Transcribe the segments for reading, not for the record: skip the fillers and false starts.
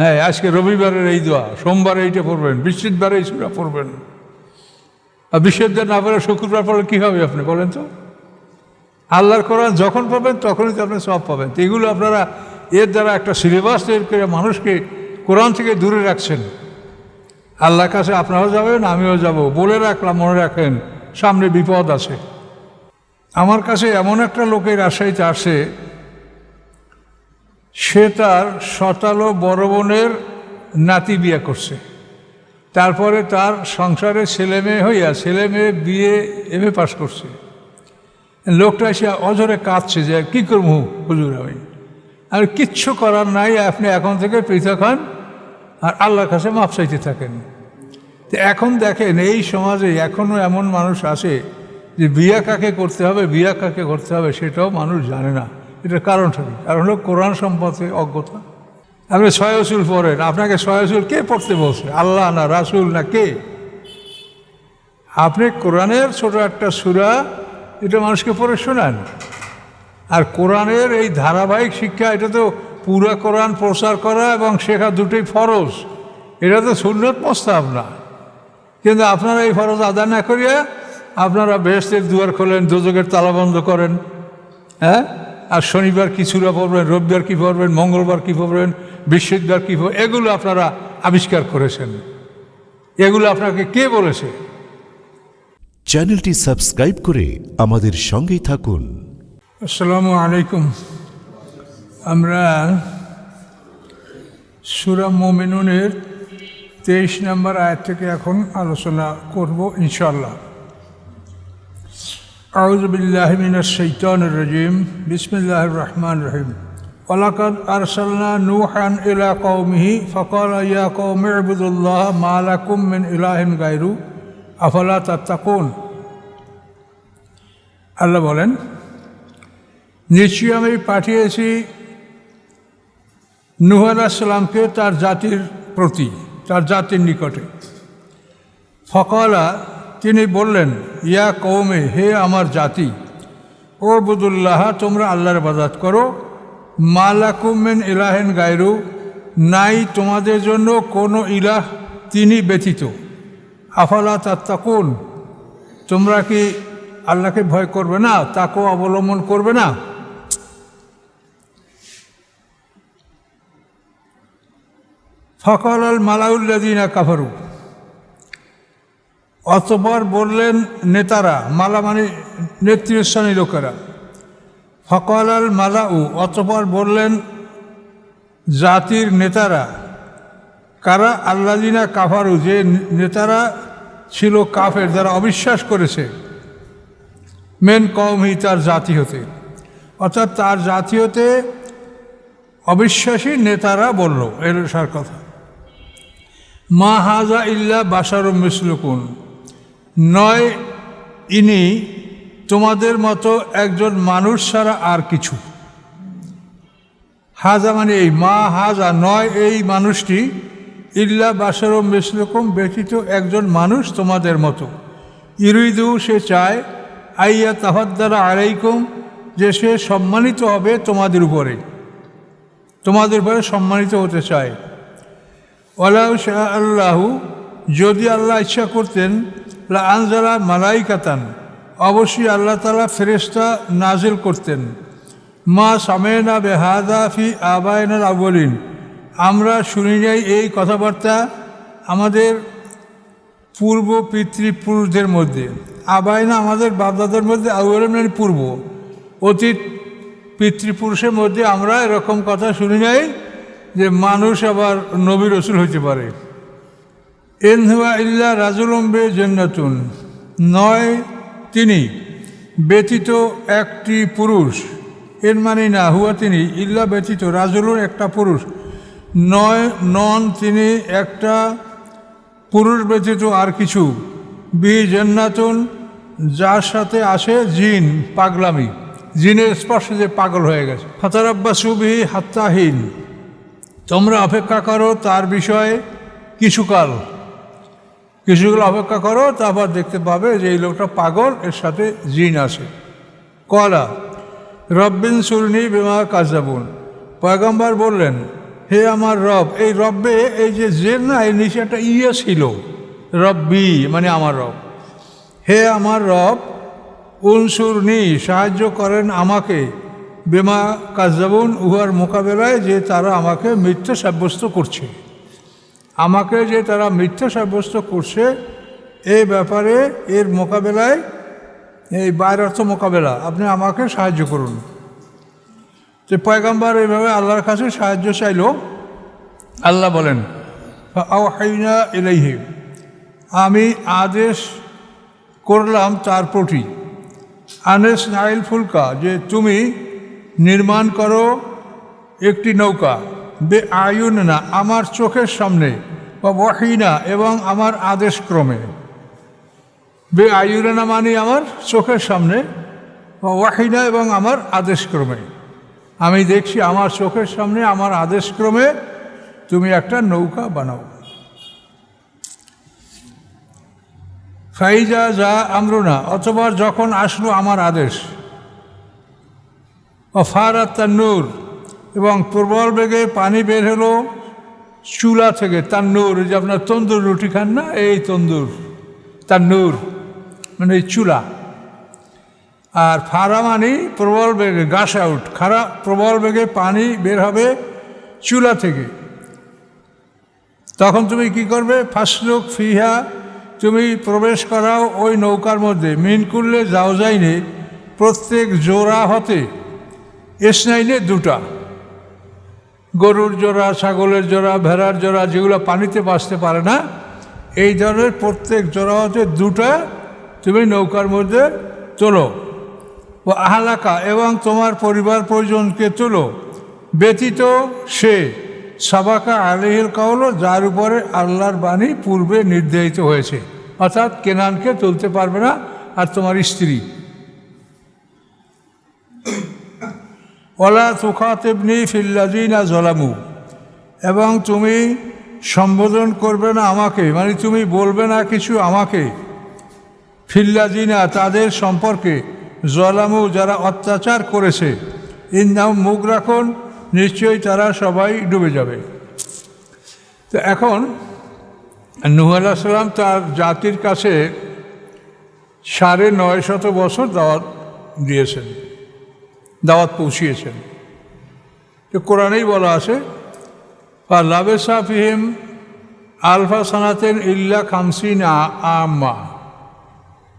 হ্যাঁ, আজকে রবিবারের এই দোয়া, সোমবারে এইটা পড়বেন, বৃহস্পতিবারে এই সূরা পড়বেন। আর বৃহস্পতিবার না পড়ে শুক্রবার পড়লে কী হবে আপনি বলেন তো? আল্লাহর কোরআন যখন পাবেন তখনই তো আপনি সব পাবেন। তো এগুলো আপনারা এর দ্বারা একটা সিলেবাস তৈরি করে মানুষকে কোরআন থেকে দূরে রাখছেন। আল্লাহর কাছে আপনারাও যাবেন, আমিও যাব, বলে রাখলাম, মনে রাখেন সামনে বিপদ আছে। আমার কাছে এমন একটা লোকের রাজশাহীতে আসে, সে তার শতালো বড় বোনের নাতি বিয়ে করছে, তারপরে তার সংসারে ছেলে মেয়ে বিয়ে MA পাস করছে। লোকটা এসে অজরে কাঁদছে যে কী করবো হুজুর, আমি কিচ্ছু করার নাই, আপনি এখন থেকে পৃথক হন আর আল্লাহর কাছে মাপ চাইতে থাকেন। তো এখন দেখেন এই সমাজে এখনও এমন মানুষ আছে যে বিয়া কাকে করতে হবে সেটাও মানুষ জানে না। এটার কারণটা কি? কারণ হলো কোরআন সম্পর্কে অজ্ঞতা। আপনি ছয় উসুল পড়েন, আপনাকে ছয় উসুল কে পড়তে বলছে? আল্লাহ না রাসূল না কে? আপনি কোরআনের ছোট একটা সূরা এটা মানুষকে পড়ে শোনান। আর কোরআনের এই ধারাবাহিক শিক্ষা, এটা তো পুরা কোরআন প্রচার করা এবং শেখা দুটোই ফরজ, এটা তো সুন্নত মুস্তাহাব না। কিন্তু আপনারা এই ফরজ আদায় না করিয়া আপনারা বেহেশতের দুয়ার খোলেন, দোজখের তালা বন্ধ করেন। হ্যাঁ, আর শনিবার কি সূরা পড়বেন, রবিবার কি পড়বেন, মঙ্গলবার কি পড়বেন, বৃহস্পতিবার কী পড়বেন, এগুলো আপনারা আবিষ্কার করেছেন। এগুলো আপনাকে কে বলেছে? চ্যানেলটি সাবস্ক্রাইব করে আমাদের সঙ্গেই থাকুন। আসসালামু আলাইকুম। আমরা সূরা মুমিনুনের 23 নম্বর আয়াত থেকে এখন আলোচনা করব ইনশাআল্লাহ। আউযু বিল্লাহি মিনাশ শাইতানির রাজিম, বিসমিল্লাহির রহমানির রহিম। ওয়ালাকাদ আরসালনা নূহান ইলা কওমিহি ফাকালা ইয়া কওমি ইবুদুল্লাহ মা লাকুম মিন ইলাহিন গায়রু আফালা তাত্তাকুন। আল্লাহ বলেন, নিশ্চয়ই আমি পাঠিয়েছি নূহ আলাইহিস সালামকে তার জাতির প্রতি, তার জাতির নিকটে। ফাকালা, তিনি বললেন, ইয়া কওমে, হে আমার জাতি, উবুদুল্লাহ, তোমরা আল্লাহর ইবাদত করো, মা লাকুম মিন ইলাহিন গায়রু, নাই তোমাদের জন্য কোনো ইলাহ তিনি ব্যতীত, আফালা তাত্তাকুন, তোমরা কি আল্লাহকে ভয় করবে না, তাকেও অবলম্বন করবে না? ফাকাল আল মালাউল্লাযীনা কাফারু, অতঃপর বললেন নেতারা, মালা মানে নেতৃস্থানীয় লোকেরা, ফাকাল আল মালাউ, অতঃপর বললেন জাতির নেতারা, কারা? আল্লাযীনা কাফারু, যে নেতারা ছিল কাফের, যারা অবিশ্বাস করেছে, মেন কওমি, তার জাতি হতে, অর্থাৎ তার জাতি হতে অবিশ্বাসী নেতারা বলল এর সার কথা, মা হাজা ইল্লা বাশারুম মিসলুকুম, নয় ইনি তোমাদের মতো একজন মানুষ ছাড়া আর কিছু। হাজা মানে এই, মা হাজা নয় এই মানুষটি, ইল্লা বাশারুম মিসলুকুম ব্যতীত একজন মানুষ তোমাদের মতো, ইরিদু সে চায়, আইয়া তাফাদ্দালা আলাইকুম, যে সে সম্মানিত হবে তোমাদের উপরে সম্মানিত হতে চায়। ওয়ালাউ শাআ আল্লাহু, যদি আল্লাহ ইচ্ছা করতেন, লা আনজালা মালাইকাতান, অবশ্যই আল্লাহ তাআলা ফেরেশতা নাজিল করতেন, মা সামেনা বেহাদা ফি আবাইনাল আউয়ালিন, আমরা শুনি নাই এই কথাবার্তা আমাদের পূর্ব পিতৃপুরুষদের মধ্যে। আবাইনা আমাদের বাপদাদার মধ্যে, আউয়ালিন মানে পূর্ব, অতীত পিতৃপুরুষের মধ্যে আমরা এরকম কথা শুনি নাই যে মানুষ আবার নবী রসুল হইতে পারে। ইন হুয়া ইল্লা রাজুলুম বে জান্নাতুন, নয় তিনি ব্যতীত একটি পুরুষ, এর মানে না, হুয়া তিনি, ইল্লা ব্যতীত, রাজুলুন একটা পুরুষ, নয় নন তিনি একটা পুরুষ ব্যতীত আর কিছু, বি জান্নাতুন, যার সাথে আসে জিন, পাগলামি, জিনের স্পর্শে যে পাগল হয়ে গেছে। ফাতারাব্বাসু বিহি হাত্তাহীন, তোমরা অপেক্ষা করো তার বিষয়ে কিছুকাল অপেক্ষা করো, তারপর দেখতে পাবে যে এই লোকটা পাগল, এর সাথে জিন আছে। কলা রব্বিন সুরনি বিমা কাযাবুন, পয়গম্বর বললেন, হে আমার রব, এই রব্বে এই যে জের না, এই নিচে একটা ইয়ে ছিল, রব্বি মানে আমার রব। হে আমার রব, উনসুরনি সাহায্য করেন আমাকে, বেমা কাজ্জাবুন উহার মোকাবেলায় যে তারা আমাকে মিথ্যা সাব্যস্ত করছে, আমাকে যে তারা মিথ্যা সাব্যস্ত করছে এই ব্যাপারে, এর মোকাবেলায়, এই বাইরের অর্থ মোকাবেলা, আপনি আমাকে সাহায্য করুন। তো পয়গম্বর এইভাবে আল্লাহর কাছে সাহায্য চাইল। আল্লাহ বলেন আওহাইনা ইলাইহি, আমি আদেশ করলাম তার প্রতি, আনেস নাইল ফুলকা, যে তুমি নির্মাণ করো একটি নৌকা, বে আয়ুন না আমার চোখের সামনে, বা ওয়াহিনা এবং আমার আদেশক্রমে। বে আয়ুনা মানে আমার চোখের সামনে, বা ওয়াহিনা এবং আমার আদেশক্রমে। আমি দেখছি আমার চোখের সামনে আমার আদেশক্রমে তুমি একটা নৌকা বানাও। ফাইজা যা আমরুনা, অথবা যখন আসলো আমার আদেশ, ফারাত তান্নুর, এবং প্রবল বেগে পানি বের হলো চুলা থেকে। তান্নুর, যে আপনার তন্দুর রুটি খান না, এই তন্দুর, তান্নুর মানে এই চুলা। আর ফারা মানে প্রবল বেগে, গাছ আউট, খারাপ প্রবল বেগে পানি বের হবে চুলা থেকে। তখন তুমি কি করবে? ফাসলুক ফিহা, তুমি প্রবেশ করাও ওই নৌকার মধ্যে, মিন করলে যাও যাইনে, প্রত্যেক জোড়া হতে, এসনাইনে দুটা, গরুর জোড়া, ছাগলের জোড়া, ভেড়ার জোড়া, যেগুলো পানিতে বাঁচতে পারে না, এই ধরনের প্রত্যেক জোড়া হতে দুটা তুমি নৌকার মধ্যে তোলো। ও আহলাকা, এবং তোমার পরিবার পরিজনকে তোলো, ব্যতীত সে সাবাকা আলাইহিল কাউল, যার উপরে আল্লাহর বাণী পূর্বে নির্ধারিত হয়েছে, অর্থাৎ কেনানকে তুলতে পারবে না আর তোমার স্ত্রী। ওয়ালা তুখাতিবনি ফিল্লাযিনা যালামু, এবং তুমি সম্বোধন করবে না আমাকে, মানে তুমি বলবে না কিছু আমাকে, ফিল্লাযিনা তাদের সম্পর্কে, যালামু যারা অত্যাচার করেছে, ইন্নাহুম মুগরাকুন নিশ্চয়ই তারা সবাই ডুবে যাবে। তো এখন নূহ আলাইহিস সালাম তার জাতির কাছে 950 বছর দাওয়াত দিয়েছেন, দাওয়াত পৌঁছিয়েছেন। তো কোরআনেই বলা আছে লাবেসা ফিহিম আলফা সানাতেন ইল্লা খামসিন আম্মা,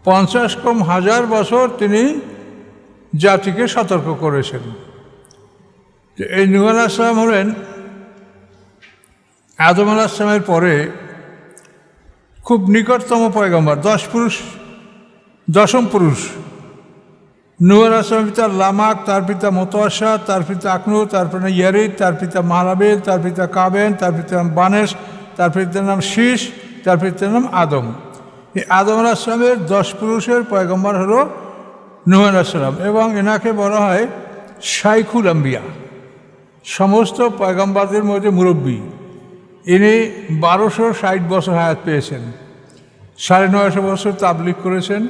50,000 বছর তিনি জাতিকে সতর্ক করেছেন। এই নূহ আলাইহিস সালাম হলেন আদম আলাইহিস সালামের পরে খুব নিকটতম পয়গম্বর, 10ম পুরুষ। নূহ আলাইহিস সালামের পিতা লামাক, তার পিতা মুতাওয়াশা, তার পিতা আকনু, তার পিতা ইয়ারিদ, তার পিতা মাহলাবেল, তার পিতা কাবেন, তার পিতার নাম বানেশ, তার পিতার নাম শীষ, তার পিতার নাম আদম। এই আদম আলাইহিস সালামের 10 পুরুষের পয়গম্বর হলো নূহ আলাইহিস সালাম, এবং এনাকে বলা হয় শাইখুল আম্বিয়া, সমস্ত পয়গম্বরদের মধ্যে মুরব্বী। ইনি 1260 বছর হায়াত পেয়েছেন, 950 বছর তাবলীগ করেছেন।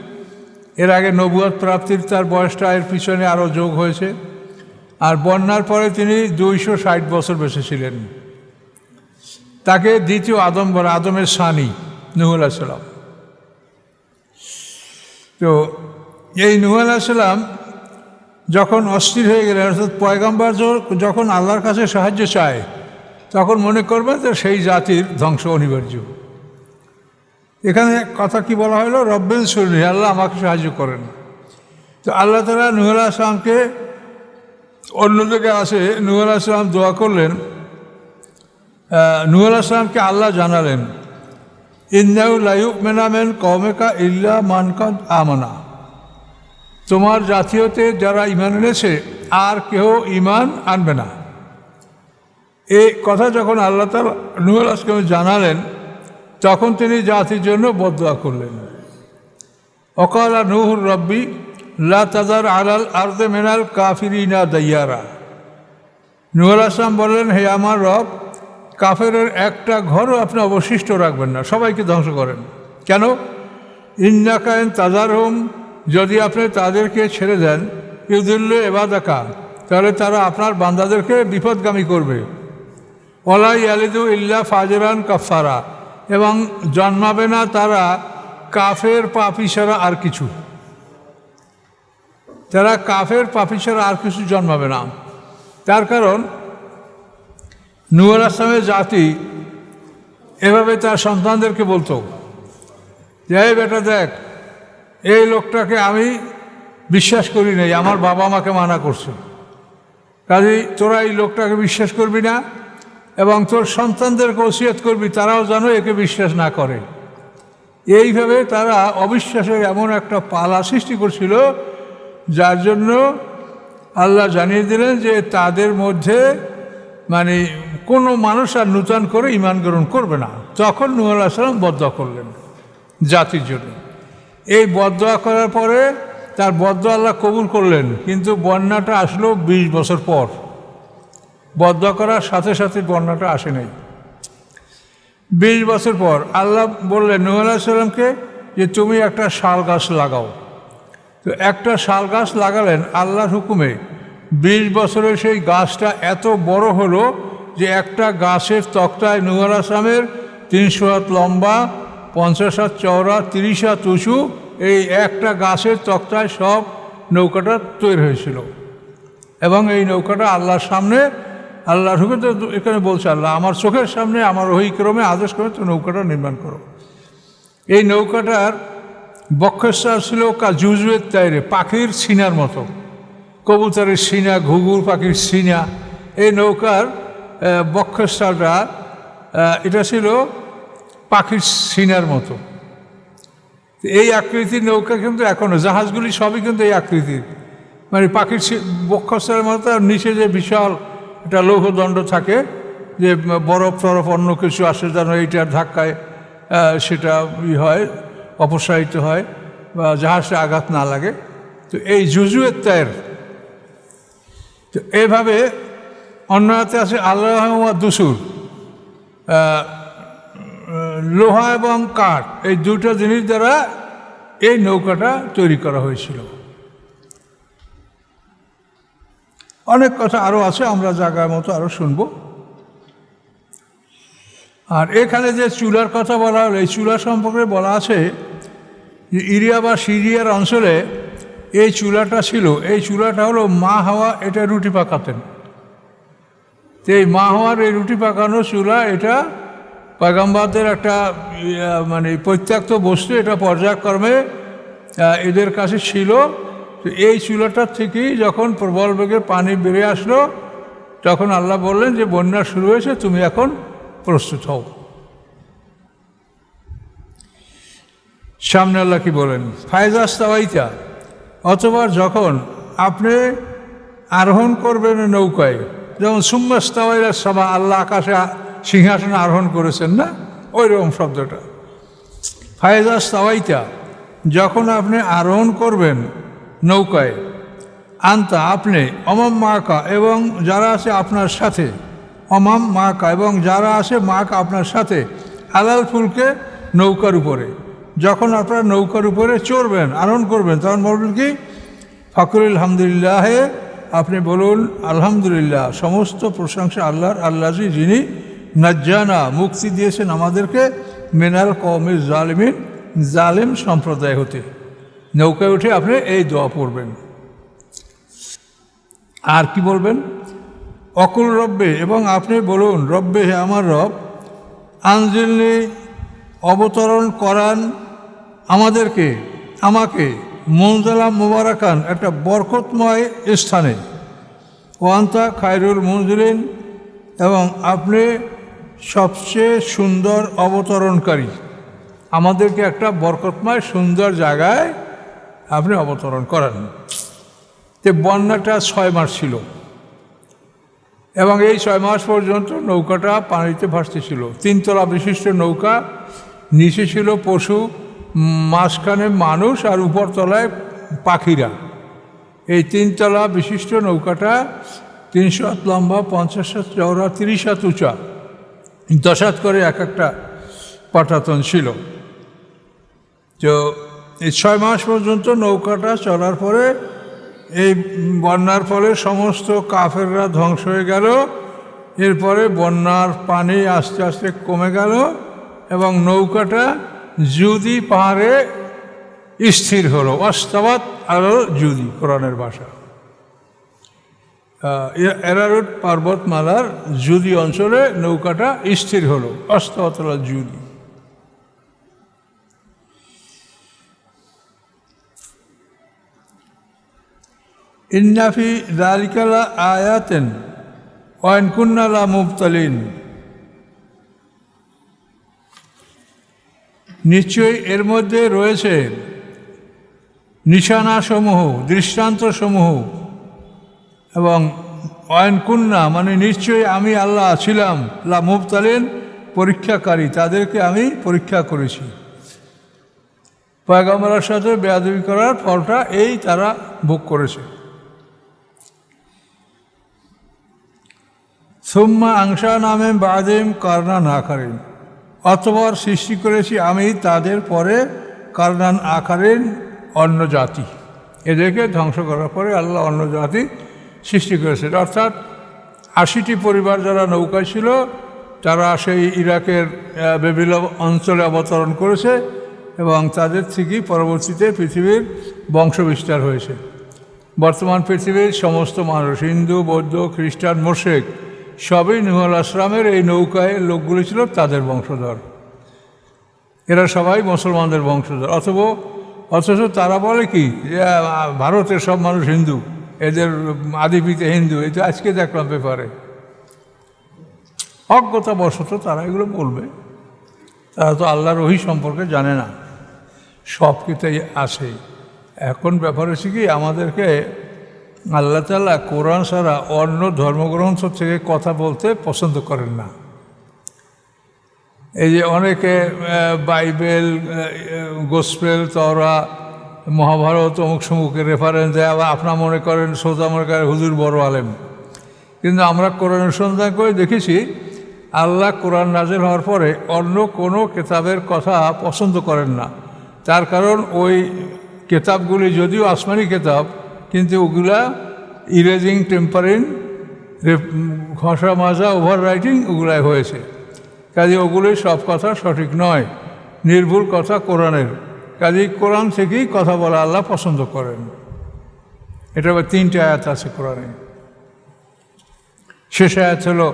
এর আগে নবুয়ত প্রাপ্তির তার বয়সটা এর পিছনে আরও যোগ হয়েছে, আর বন্যার পরে তিনি 260 বছর বেঁচে ছিলেন। তাকে দ্বিতীয় আদম বলে, আদমের সানি নূহ আলাইহিস সালাম। তো এই নূহ আলাইহিস সালাম যখন অস্থির হয়ে গেলেন, অর্থাৎ পয়গম্বর যখন আল্লাহর কাছে সাহায্য চায়, তখন মনে করবেন যে সেই জাতির ধ্বংস অনিবার্য। এখানে কথা কি বলা হলো? রব্বিন সুরনি, আল্লাহ আমাকে সাহায্য করেন। তো আল্লাহ তাআলা নূহ আলাইহিস সালামকে, অন্য জায়গায় আছে নূহ আলাইহিস সালাম দোয়া করলেন, নূহ আলাইহিস সালামকে আল্লাহ জানালেন ইন্নাহু লা ইউমিনু মিন কওমিকা ইল্লা মান কাদ আমানা, তোমার জাতীয়তে যারা ঈমান এনেছে আর কেউ ঈমান আনবে না। এই কথা যখন আল্লাহ তাআলা নূহ আলাইহিস সালামকে জানালেন, তখন তিনি জাতির জন্য বদদুয়া করলেন। ওয়াকালা নূহুর রব্বি লা তাযার আলাল আরদি মিনাল কাফিরিনা দাইয়ারা। নূহ আলাইহিস সালাম বললেন, হে আমার রব, কাফেরের একটা ঘরও আপনি অবশিষ্ট রাখবেন না, সবাইকে ধ্বংস করেন। কেন? ইন্নাকা ইন তাযারহুম, যদি আপনি তাদেরকে ছেড়ে দেন, ইউদিল্লু ইবাদাকা, তাহলে তারা আপনার বান্দাদেরকে বিপদগামী করবে। ওয়ালা ইয়ালিদু ইল্লা ফাজরান কাফারা, এবং জন্মাবে না তারা কাফের পাপী ছাড়া আর কিছু। তারা কাফের পাপী ছাড়া আর কিছু জন্মাবে না। তার কারণ নূহ আলাইহিস সালামের জাতি এভাবে তার সন্তানদেরকে বলতো যে, এই বেটা দেখ, এই লোকটাকে আমি বিশ্বাস করি নাই, আমার বাবা আমাকে মানা করছে, কাজেই তোরা এই লোকটাকে বিশ্বাস করবি না এবং তোর সন্তানদেরকে ওসিয়ত করবি তারাও যেন একে বিশ্বাস না করে। এইভাবে তারা অবিশ্বাসের এমন একটা পালা সৃষ্টি করছিল, যার জন্য আল্লাহ জানিয়ে দিলেন যে তাদের মধ্যে মানে কোনো মানুষ আর নূতন করে ঈমান গ্রহণ করবে না। তখন নূহ আলাইহিস সালাম বদদোয়া করলেন জাতির জন্য। এই বদদোয়া করার পরে তার বদদোয়া আল্লাহ কবুল করলেন, কিন্তু বন্যাটা আসলো 20 বছর পর। বদদোয়া করার সাথে সাথে বন্যাটা আসে নাই। 20 বছর পর আল্লাহ বললেন নূহ আলাইহিস সালামকে যে তুমি একটা শাল গাছ লাগাও। তো একটা শাল গাছ লাগালেন আল্লাহর হুকুমে। 20 বছরে সেই গাছটা এত বড় হলো যে একটা গাছের তক্তায় নূহ আলাইহিস সালামের 300 হাত লম্বা, 50 হাত চওড়া, 30 হাত উঁচু, এই একটা গাছের তক্তায় সব নৌকাটা তৈরি হয়েছিল। এবং এই নৌকাটা আল্লাহর সামনে, আল্লাহর হুকুমে, তো এখানে বলছে আল্লাহ আমার চোখের সামনে আমার ওহীক্রমে আদেশ করে তো নৌকাটা নির্মাণ করো। এই নৌকাটার বক্ষস্থল ছিল জুজুয়ের তাইরে, পাখির সিনার মতো, কবুতরের সিনা, ঘুঘুর পাখির সিনা। এই নৌকার বক্ষস্থলটা এটা ছিল পাখির সিনার মতো। এই আকৃতির নৌকা কিন্তু এখনও, জাহাজগুলি সবই কিন্তু এই আকৃতির, মানে পাখির বক্ষস্থলের মতো। নিচে যে বিশাল একটা লৌহদণ্ড থাকে, যে বরফ টরফ অন্য কিছু আসে যেন এইটার ধাক্কায় সেটা হয়, অপসারিত হয় বা জাহাজে আঘাত না লাগে। তো এই জুজুয়ের তায়ের, তো এইভাবে অন্য হাতে আছে আল্লাহ দুসুর, লোহা এবং কাঠ, এই দুটো জিনিস দ্বারা এই নৌকাটা তৈরি করা হয়েছিল। অনেক কথা আরও আছে, আমরা জায়গার মতো আরও শুনব। আর এখানে যে চুলার কথা বলা হলো, এই চুলা সম্পর্কে বলা আছে যে ইরিয়া বা সিরিয়ার অঞ্চলে এই চুলাটা ছিল। এই চুলাটা হলো মা হাওয়া এটা রুটি পাকাতেন। তো এই মা হাওয়ার এই রুটি পাকানো চুলা, এটা পয়গম্বরদের একটা মানে পরিত্যক্ত বস্তু, এটা পর্যায়ক্রমে এদের কাছে ছিল। তো এই চুলাটার থেকেই যখন প্রবল বেগে পানি বেরিয়ে আসলো, তখন আল্লাহ বললেন যে বন্যা শুরু হয়েছে, তুমি এখন প্রস্তুত হও। সামনে আল্লাহ কি বলেন, ফায়জাস্তাওয়াইতা, অথবা যখন আপনি আরোহণ করবেন নৌকায়, যেমন সুম্মাস্তাওয়াইলা সামা, আল্লাহ আকাশে সিংহাসনে আরোহণ করেছেন না, ওই রকম শব্দটা। ফায়জাস্তাওয়াইতা, যখন আপনি আরোহণ করবেন নৌকায়, আন্তা আপনি, অমাম মাকা, এবং যারা আছে আপনার সাথে, অমাম মাকা, এবং যারা আছে মাকা আপনার সাথে, আলাল ফুলকে নৌকার উপরে। যখন আপনারা নৌকার উপরে চড়বেন, আরোহণ করবেন, তখন বলবেন কি, ফাকুল আলহামদুলিল্লাহ, আপনি বলুন আলহামদুলিল্লাহ, সমস্ত প্রশংসা আল্লাহর, আল্লাহজি যিনি নাজ্জানা, মুক্তি দিয়েছেন আমাদেরকে, মিনাল কওমিজ জালিমিন, জালেম সম্প্রদায় হতে। নৌকায় উঠে আপনি এই দোয়া পড়বেন। আর কি বলবেন, অকুল রব্বে, এবং আপনি বলুন রব্বে, হে আমার রব, আনজিলনি, অবতরণ করান আমাদেরকে, আমাকে, মুনজালাম মুবারাকান, একটা বরকতময় স্থানে, ওয়ান্তা খায়রুল মুনজিলিন, এবং আপনি সবচেয়ে সুন্দর অবতরণকারী। আমাদেরকে একটা বরকতময় সুন্দর জায়গায় আপনি অবতরণ করান। যে বন্যাটা 6 মাস ছিল, এবং এই 6 মাস পর্যন্ত নৌকাটা পানিতে ভাসতেছিল। 3 তলা বিশিষ্ট নৌকা, নিচে ছিল পশু, মাঝখানে মানুষ, আর উপর তলায় পাখিরা। এই 3 তলা বিশিষ্ট নৌকাটা 300 হাত লম্বা, 50 হাত চওড়া, 30 হাত উঁচা, 10 হাত করে এক একটা পাটাতন ছিল। তো এই 6 মাস পর্যন্ত নৌকাটা চলার পরে এই বন্যার ফলে সমস্ত কাফেররা ধ্বংস হয়ে গেল, এরপরে বন্যার পানি আস্তে আস্তে কমে গেল এবং নৌকাটা জুদি পাহাড়ে স্থির হলো। ওয়াস্তাওয়াত আলাল জুদি, কোরআনের ভাষা। এরারুট পর্বতমালার জুদি অঞ্চলে নৌকাটা স্থির হলো, ওয়াস্তাওয়াত আলাল জুদি। ইন্না ফি যালিকা লা আয়াতিন ওয়া ইন কুন্না লা মুবতালিন, নিশ্চয়ই এর মধ্যে রয়েছে নিশানাসমূহ, দৃষ্টান্তসমূহ। এবং ওয়াইন কুন্না মানে নিশ্চয়ই আমি আল্লাহ ছিলাম, লা মুবতালিন পরীক্ষাকারী, তাদেরকে আমি পরীক্ষা করেছি। পয়গম্বরের সাথে বেয়াদবি করার ফলটা এই তারা ভোগ করেছে। সুম্মা আংশা নামে বাদিম কারনান আখারিন, অতঃপর সৃষ্টি করেছি আমি তাদের পরে কারনান আখারিন, অন্য জাতি। এদেরকে ধ্বংস করার পরে আল্লাহ অন্য জাতি সৃষ্টি করেছেন। অর্থাৎ ৮০টি পরিবার যারা নৌকায় ছিল তারা সেই ইরাকের বেবিল অঞ্চলে অবতরণ করেছে এবং তাদের থেকেই পরবর্তীতে পৃথিবীর বংশবিস্তার হয়েছে। বর্তমান পৃথিবীর সমস্ত মানুষ, হিন্দু, বৌদ্ধ, খ্রিস্টান, মুশরিক, সবই নূহ আলাইহিস সালামের এই নৌকায় লোকগুলি ছিল তাদের বংশধর। এরা সবাই মুসলমানদের বংশধর। অথচ তারা বলে কি যে ভারতের সব মানুষ হিন্দু, এদের আদিপিতা হিন্দু। এই তো আজকে দেখলাম পেপারে, অজ্ঞতাবশত তারা এগুলো বলবে। তারা তো আল্লাহর ওহী সম্পর্কে জানে না, সব কিছুই আছে। এখন ব্যাপার হচ্ছে কি, আমাদেরকে আল্লাহ তাআলা কোরআন ছাড়া অন্য ধর্মগ্রন্থ থেকে কথা বলতে পছন্দ করেন না। এই যে অনেকে বাইবেল, গোস্পেল, তওরা, মহাভারত অমুক সমুখের রেফারেন্স দেয়, আবার আপনার মনে করেন, সোজা মনে করেন হুজুর বড় আলেম। কিন্তু আমরা কোরআনের সন্ধান করে দেখেছি আল্লাহ কোরআন নাজিল হওয়ার পরে অন্য কোনো কিতাবের কথা পছন্দ করেন না। তার কারণ ওই কিতাবগুলি যদিও আসমানি কিতাব, কিন্তু ওগুলা ইরেজিং, টেম্পারিং, ঘষা মাজা, ওভার রাইটিং ওগুলাই হয়েছে। কাজে ওগুলোই সব কথা সঠিক নয়, নির্ভুল কথা কোরআনের। কাজে কোরআন থেকেই কথা বলা আল্লাহ পছন্দ করেন। এটা আবার 3টে আয়াত আছে কোরআনে। শেষ আয়াত হলো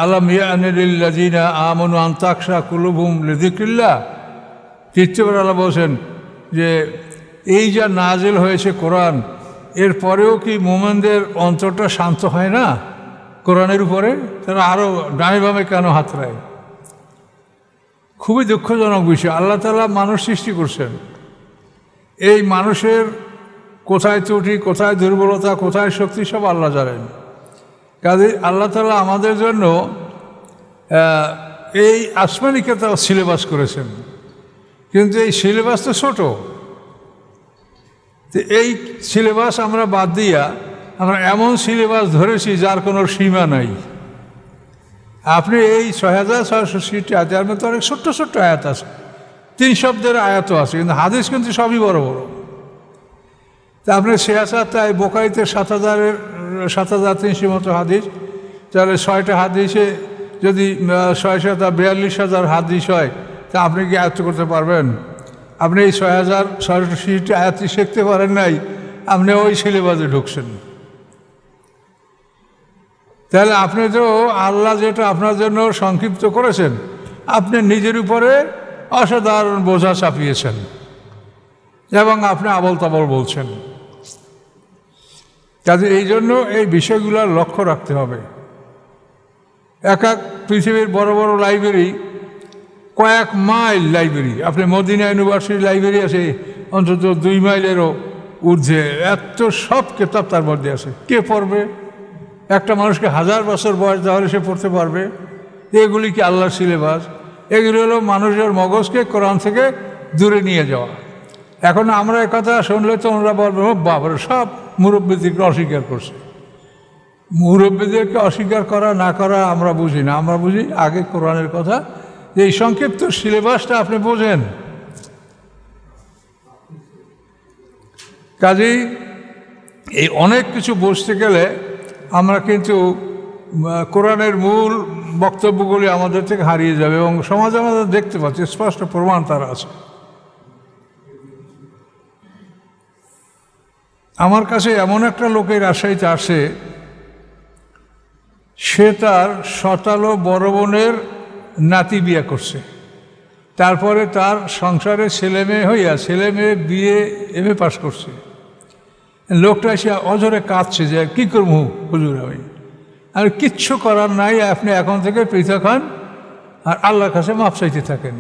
আলাম ইয়ানি লিল্লাযিনা আমানু আন তাখশা কুলুবুহুম লিযিকরিল্লাহ। তৃতীয়বার আল্লাহ বলছেন যে এই যা নাজিল হয়েছে কোরআন, এর পরেও কি মুমিনদের অন্তরটা শান্ত হয় না কোরআনের উপরে? তারা আরও ডানে বামে কেন হাতড়ায়? খুবই দুঃখজনক বিষয়। আল্লাহ তাআলা মানুষ সৃষ্টি করছেন, এই মানুষের কোথায় ত্রুটি, কোথায় দুর্বলতা, কোথায় শক্তি সব আল্লাহ জানেন। কাজে আল্লাহ তাআলা আমাদের জন্য এই আসমানি কিতাব সিলেবাস করেছেন, কিন্তু এই সিলেবাস তো ছোটো। তো এই সিলেবাস আমরা বাদ দিয়া আমরা এমন সিলেবাস ধরেছি যার কোনো সীমা নাই। আপনি এই ৬৬৬০ আয়াতের মধ্যে অনেক ছোট্ট ছোট্ট আয়াত আছে, 3 শব্দের আয়াতও আছে, কিন্তু হাদিস কিন্তু সবই বড় বড়। তা আপনি তাই বোখারিতে ৭,৩০০ মতো হাদিস, তাহলে 6টা হাদিসে যদি 6,42,000 হাদিস হয়, তা আপনি কি আয়ত্ত করতে পারবেন? আপনি এই ৬,৬৬০ আয়াতই শিখতে পারেন নাই, আপনি ওই সিলেবাসে ঢুকছেন। তাহলে আপনি তো আল্লাহ যেটা আপনার জন্য সংক্ষিপ্ত করেছেন, আপনি নিজের উপরে অসাধারণ বোঝা চাপিয়েছেন এবং আপনি আবল তাবল বলছেন। কাজে এই জন্য এই বিষয়গুলোর লক্ষ্য রাখতে হবে। এক পৃথিবীর বড় বড় লাইব্রেরি, কয়েক মাইল লাইব্রেরি, আপনি মদিনা ইউনিভার্সিটি লাইব্রেরি আছে অন্তত 2 মাইলেরও ঊর্ধ্বে, এত সব কিতাব তার মধ্যে আছে। কে পড়বে? একটা মানুষকে 1000 বছর বয়স তাহলে সে পড়তে পারবে? এগুলি কি আল্লাহর সিলেবাস? এগুলি হলো মানুষের মগজকে কোরআন থেকে দূরে নিয়ে যাওয়া। এখন আমরা একথা শুনলে তো আমরা বলবো বাবারে, সব মুরব্বীদেরকে অস্বীকার করছে। মুরব্বীদেরকে অস্বীকার করা না করা আমরা বুঝি না, আমরা বুঝি আগে কোরআনের কথা। যে এই সংক্ষিপ্ত সিলেবাসটা আপনি বোঝেন। কাজেই এই অনেক কিছু বুঝতে গেলে আমরা কিন্তু কোরআনের মূল বক্তব্যগুলি আমাদের থেকে হারিয়ে যাবে এবং সমাজে আমাদের দেখতে পাচ্ছি স্পষ্ট প্রমাণ তার আছে। আমার কাছে এমন একটা লোকের রাজশাহীতে আসে, সে তার শতালো বড় বোনের নাতি বিয়ে করছে, তারপরে তার সংসারে ছেলে মেয়ে বিয়ে এমএ পাশ করছে। লোকটা এসে অজরে কাঁদছে যে কী করবো হুজুর, আমি আর কিচ্ছু করার নাই, আপনি এখন থেকে পৃথক হন আর আল্লাহর কাছে মাপ চাইতে থাকেন।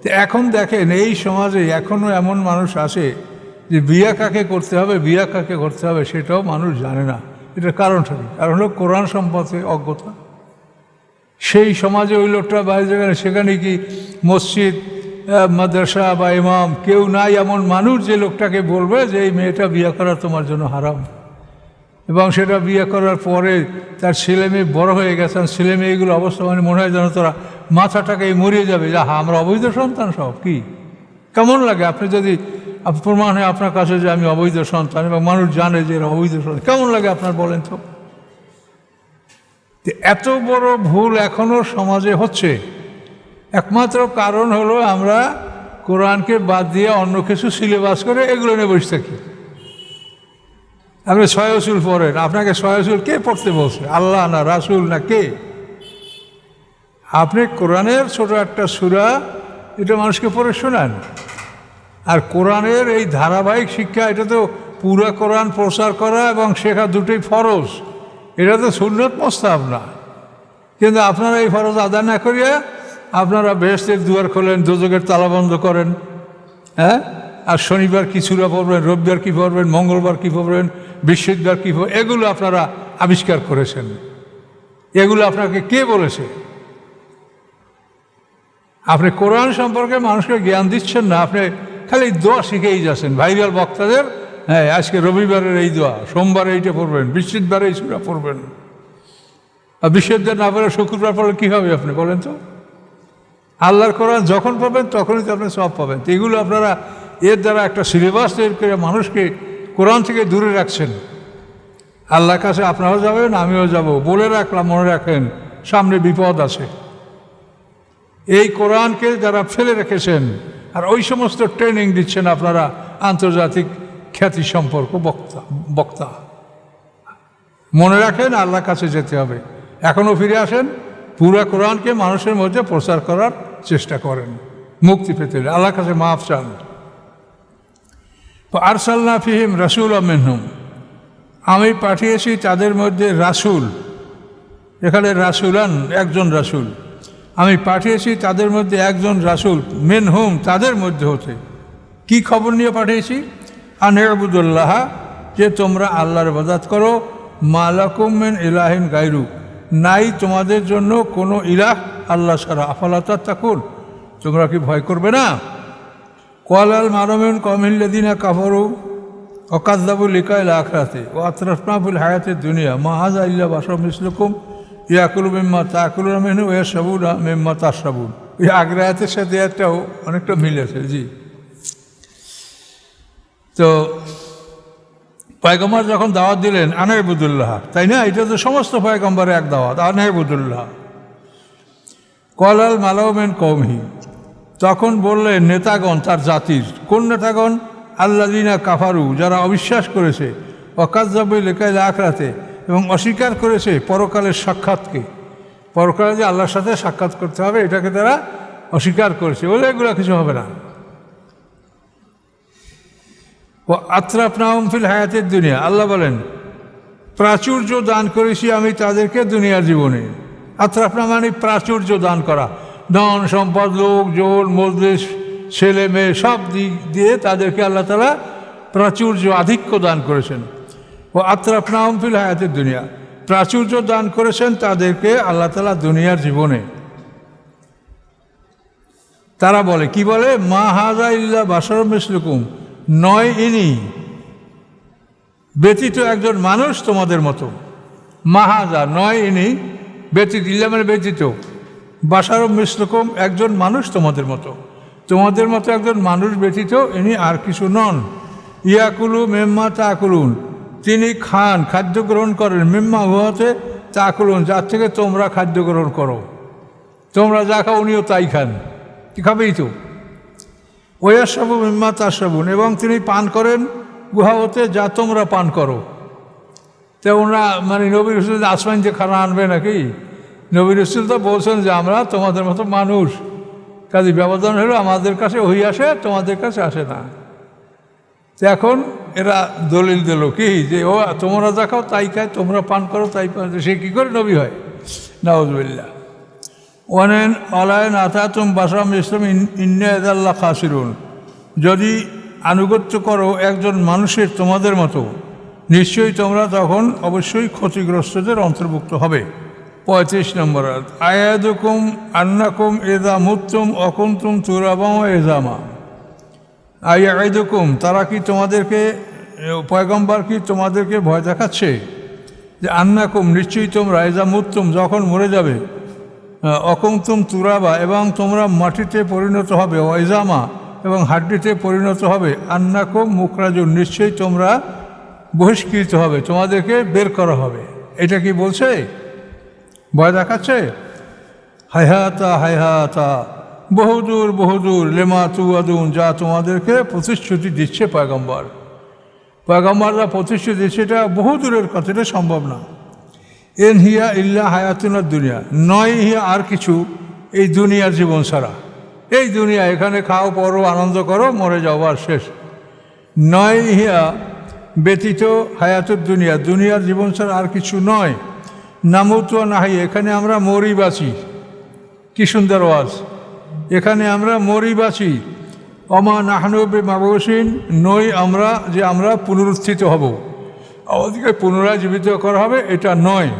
তো এখন দেখেন এই সমাজে এখনও এমন মানুষ আছে যে বিয়া কাকে করতে হবে সেটাও মানুষ জানে না। এটার কারণটা কি? কারণ হলো কোরআন সম্পর্কে অজ্ঞতা। সেই সমাজে ওই লোকটা বাইরে সেখানে কি মসজিদ, মাদ্রাসা বা ইমাম কেউ নাই এমন মানুষ যে লোকটাকে বলবে যে এই মেয়েটা বিয়ে করা তোমার জন্য হারাম। এবং সেটা বিয়ে করার পরে তার ছেলে মেয়ে বড় হয়ে গেছেন, ছেলে মেয়েগুলো অবস্থা মানে মনে হয় যেন তোরা মাথাটাকে মরিয়ে যাবে, যা আমরা অবৈধ সন্তান সব। কি কেমন লাগে আপনি যদি প্রমাণ হয় আপনার কাছে যে আমি অবৈধ সন্তান এবং মানুষ জানে যে এরা অবৈধ সন্তান, কেমন লাগে আপনার বলেন তো? এত বড় ভুল এখনও সমাজে হচ্ছে, একমাত্র কারণ হলো আমরা কোরআনকে বাদ দিয়ে অন্য কিছু সিলেবাস করে এগুলো নিয়ে বসে থাকি। আপনি ছয় উসুল পড়েন, আপনাকে ছয় উসুল কে পড়তে বলছে? আল্লাহ না রাসূল না কে? আপনি কোরআনের ছোট একটা সূরা এটা মানুষকে পড়ে শোনান। আর কোরআনের এই ধারাবাহিক শিক্ষা, এটা তো পুরো কোরআন প্রচার করা এবং শেখা দুটোই ফরজ, এটা তো সুন্নত মুস্তাহাব না। কিন্তু আপনারা এই ফরজ আদায় না করিয়া আপনারা বেহেশতের দুয়ার খোলেন, দোজখের তালা বন্ধ করেন। হ্যাঁ, আর শনিবার কি সূরা পড়বেন, রবিবার কি পড়বেন, মঙ্গলবার কি পড়বেন, বৃহস্পতিবার কী পড়বেন, এগুলো আপনারা আবিষ্কার করেছেন। এগুলো আপনাকে কে বলেছে? আপনি কোরআন সম্পর্কে মানুষকে জ্ঞান দিচ্ছেন না, আপনি খালি দোয়া শিখেই যাচ্ছেন ভাইরাল বক্তাদের। হ্যাঁ, আজকে রবিবারের এই দোয়া, সোমবারে এইটা পড়বেন, বৃহস্পতিবারে এই সূরা পড়বেন। আর বৃহস্পতিবার না পড়লে শুক্রবার পড়লে কী হবে আপনি বলেন তো? আল্লাহর কোরআন যখন পাবেন তখনই তো আপনি সব পাবেন। তো এগুলো আপনারা এর দ্বারা একটা সিলেবাস তৈরি করে মানুষকে কোরআন থেকে দূরে রাখছেন। আল্লাহর কাছে আপনারাও যাবেন, আমিও যাব, বলে রাখলাম, মনে রাখেন সামনে বিপদ আছে। এই কোরআনকে যারা ফেলে রেখেছেন আর ওই সমস্ত ট্রেনিং দিচ্ছেন আপনারা আন্তর্জাতিক খ্যাতি সম্পর্ক বক্তা, মনে রাখেন আল্লাহর কাছে যেতে হবে। এখনও ফিরে আসেন, পুরা কোরআনকে মানুষের মধ্যে প্রচার করার চেষ্টা করেন, মুক্তি পেতে আল্লাহর কাছে মাফ চান। আরসালনা ফিহিম রাসূলাম মিনহুম, আমি পাঠিয়েছি তাদের মধ্যে রাসূল। এখানে রাসূলান একজন রাসূল, আমি পাঠিয়েছি তাদের মধ্যে একজন রাসূল, মিনহুম তাদের মধ্যে হতে। কি খবর নিয়ে পাঠিয়েছি? আন ইবুদুল্লাহ, যে তোমরা আল্লাহর ইবাদত করো, মা লাকুম মিন ইলাহিন গায়রু, নাই তোমাদের জন্য কোনো ইলাহ আল্লাহ ছাড়া। আফালা তাত্তাকুন, তোমরা কি ভয় করবে না? ক্বালাল মারুমিন কওমিল্লাযিনা কাফারু ওয়া কাযযাবু লিকাইল আখিরাতি ওয়া আতরাফনা ফিল হায়াতিদ দুনিয়া মা হাযা ইল্লা বাশারুম মিসলুকুম ইয়াকুলু মিম্মা তাকুলুনা মিনহু ওয়া ইয়াশরাবুনা মিম্মা তাশরাবুন। এই আগের আয়াতের সাথে এটাও অনেকটা মিল আছে। জি, তো পয়গম্বর যখন দাওয়াত দিলেন আনা ইবুদুল্লাহ, তাই না? এটা তো সমস্ত পয়গম্বরের এক দাওয়াত, আনা ইবুদুল্লাহ। ক্বালাল মালাউ মিন কওমিহি, তখন বললেন নেতাগণ তার জাতির। কোন নেতাগণ? আল্লাযিনা কাফারু, যারা অবিশ্বাস করেছে, ওয়া কাযযাবু লিকাইল আখিরাতি, এবং অস্বীকার করেছে পরকালের সাক্ষাৎকে। পরকালে যে আল্লাহর সাথে সাক্ষাৎ করতে হবে এটাকে তারা অস্বীকার করেছে, বলে এগুলো কিছু হবে না। ওয়া আতরাফনাহুম ফিল হায়াতিদ দুনিয়া, আল্লাহ বলেন প্রাচুর্য দান করেছি আমি তাদেরকে দুনিয়ার জীবনে। আতরাফনা মানে প্রাচুর্য দান করা, ধন সম্পদ, লোকজন, মজলিস, ছেলে মেয়ে সব দিক দিয়ে তাদেরকে আল্লাহ তাআলা প্রাচুর্য আধিক্য দান করেছেন। ও আতরাফনাহুম ফিল হায়াতিদ দুনিয়া, প্রাচুর্য দান করেছেন তাদেরকে আল্লাহ তাআলা দুনিয়ার জীবনে। তারা বলে, কি বলে? মা হাযা ইল্লা বাশারুম মিসলুকুম, নয় ইনি ব্যতীত একজন মানুষ তোমাদের মতো। মা হাযা নয় ইনি, ব্যতীত, ইল্লা মানে ব্যতীত, বাশারুম মিসলুকুম একজন মানুষ তোমাদের মতো, তোমাদের মতো একজন মানুষ ব্যতীত ইনি আর কিছু নন। ইয়াকুলু মিম্মা তাকুলুন, তিনি খান, খাদ্য গ্রহণ করেন, মিম্মা হুয়াতে তা করুন, যার থেকে তোমরা খাদ্য গ্রহণ করো। তোমরা যা খাও উনিও তাই খান, কি খাবেই তো। ওয়াশরাবু মিম্মা তাশরাবুন, এবং তিনি পান করেন গুহা হতে যা তোমরা পান করো। তো ওনারা মানে নবী রাসূল আসমান যে খানা আনবে নাকি? নবী রাসূল তো বলছেন যে আমরা তোমাদের মতো মানুষ, কাজে ব্যবধান হলো আমাদের কাছে ওহি আসে, তোমাদের কাছে আসে না। তো এখন এরা দলিল দিল কি যে ও তোমরা যা খাও তাই খায়, তোমরা পান করো তাই পান। সে কী করে নবী হয়? নাউযুবিল্লাহ। ওয়ানেন আলায়ন আতাতুম বাশারাম ইসলাম ইন্না ইযাল্লাহ খাসিরুন, যদি আনুগত্য করো একজন মানুষের তোমাদের মতো, নিশ্চয়ই তোমরা তখন অবশ্যই ক্ষতিগ্রস্তদের অন্তর্ভুক্ত হবে। 35 নম্বর আয়াত, আয়াদুকুম আন্নাকুম ইযা মুততুম অকুনতুম তুরাবাম ইজামা। আয়াদুকুম, তারা কি তোমাদেরকে, পয়গম্বর কি তোমাদেরকে ভয় দেখাচ্ছে যে আন্নাকুম, নিশ্চয়ই তোমরা ইযা মুততুম, যখন মরে যাবে, অকুনতুম তুরাবা, এবং তোমরা মাটিতে পরিণত হবে, ইজামা, এবং হাড্ডিতে পরিণত হবে, আন্নাকুম মুখরাজুন, নিশ্চয়ই তোমরা বহিষ্কৃত হবে, তোমাদেরকে বের করা হবে। এটা কি বলছে? ভয় দেখাচ্ছে? হায়হাতা হায়হাতা, বহুদূর বহুদূর, লেমা তুয়াদুন, যা তোমাদেরকে প্রতিশ্রুতি দিচ্ছে পয়গম্বর। পয়গম্বররা প্রতিশ্রুতি দিচ্ছে, এটা বহু দূরের কথা, এটা সম্ভব না। এন হিয়া ইল্লা হায়াতুনা দুনিয়া, নয় হিয়া আর কিছু এই দুনিয়ার জীবন ছাড়া। এই দুনিয়া, এখানে খাও পরো আনন্দ করো মরে যাও, আর শেষ। নয় হিয়া ব্যতীত হায়াতুর দুনিয়া, দুনিয়ার জীবন ছাড়া আর কিছু নয়। নামুত নাহি, এখানে আমরা মরি বাঁচি। কি সুন্দর ওয়াজ, এখানে আমরা মরি বাঁচি। অমা নাহনু বিমাবুসিন, নই আমরা যে আমরা পুনরুত্থিত হব, আমাদেরকে পুনরায় জীবিত করা হবে, এটা নয়।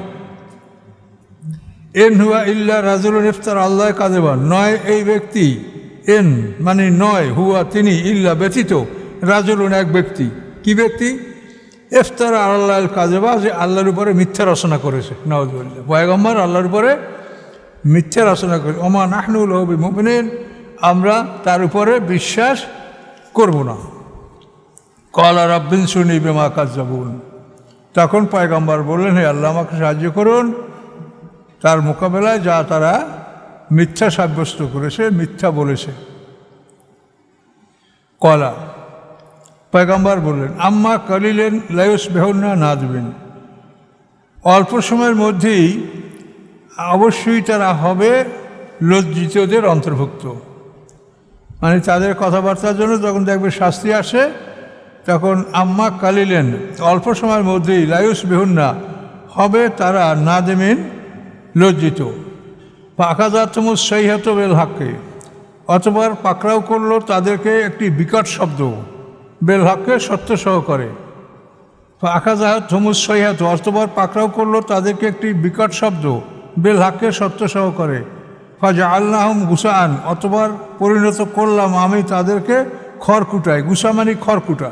এন হুয়া ইল্লা রাজুলুন ইফতার আল্লাহ কাযিবান, নয় এই ব্যক্তি, এন মানে নয়, হুয়া তিনি, ইল্লা ব্যতীত, রাজুলুন এক ব্যক্তি। কি ব্যক্তি? ইফতার আল্লাহ কাযিবা, যে আল্লাহর উপরে মিথ্যা রচনা করেছে। নাউযুবিল্লাহ, পয়গম্বর আল্লাহর উপরে মিথ্যা রচনা করে। ওমা নাহনু লাহু বিমুমিনিন, আমরা তার উপরে বিশ্বাস করব না। ক্বালা রাব্বিনসুরনি বিমা কাযযাবুন, তখন পয়গম্বর বললেন, হে আল্লাহ আমাকে সাহায্য করুন তার মোকাবেলায় যা তারা মিথ্যা সাব্যস্ত করেছে, মিথ্যা বলেছে। ক্বালা, পয়গম্বর বললেন, আম্মা কালিলেন লা ইউসবিহুন্না নাদিমিন, অল্প সময়ের মধ্যেই অবশ্যই তারা হবে লজ্জিতদের অন্তর্ভুক্ত। মানে তাদের কথাবার্তার জন্য যখন দেখবে শাস্তি আসে, তখন আম্মা কালিলেন, অল্প সময়ের মধ্যেই, লা ইউসবিহুন্না হবে তারা নাদিমিন, লজ্জিত। ফাখাযাতুহুমুস সাইহাতু বিল হাক্কি, অতঃপর পাকড়াও করলো তাদেরকে একটি বিকট শব্দ, বেল হাক্কে সত্য সহকারে। ফাখাযাতুহুমুস সাইহাতু, অতঃপর পাকড়াও করলো তাদেরকে একটি বিকট শব্দ, বেল হাক্কে সত্য সহকারে। ফাজআলনাহুম গুসাআন, অতঃপর পরিণত করলাম আমি তাদেরকে খড়কুটায়, গুসা মানে খড়কুটা।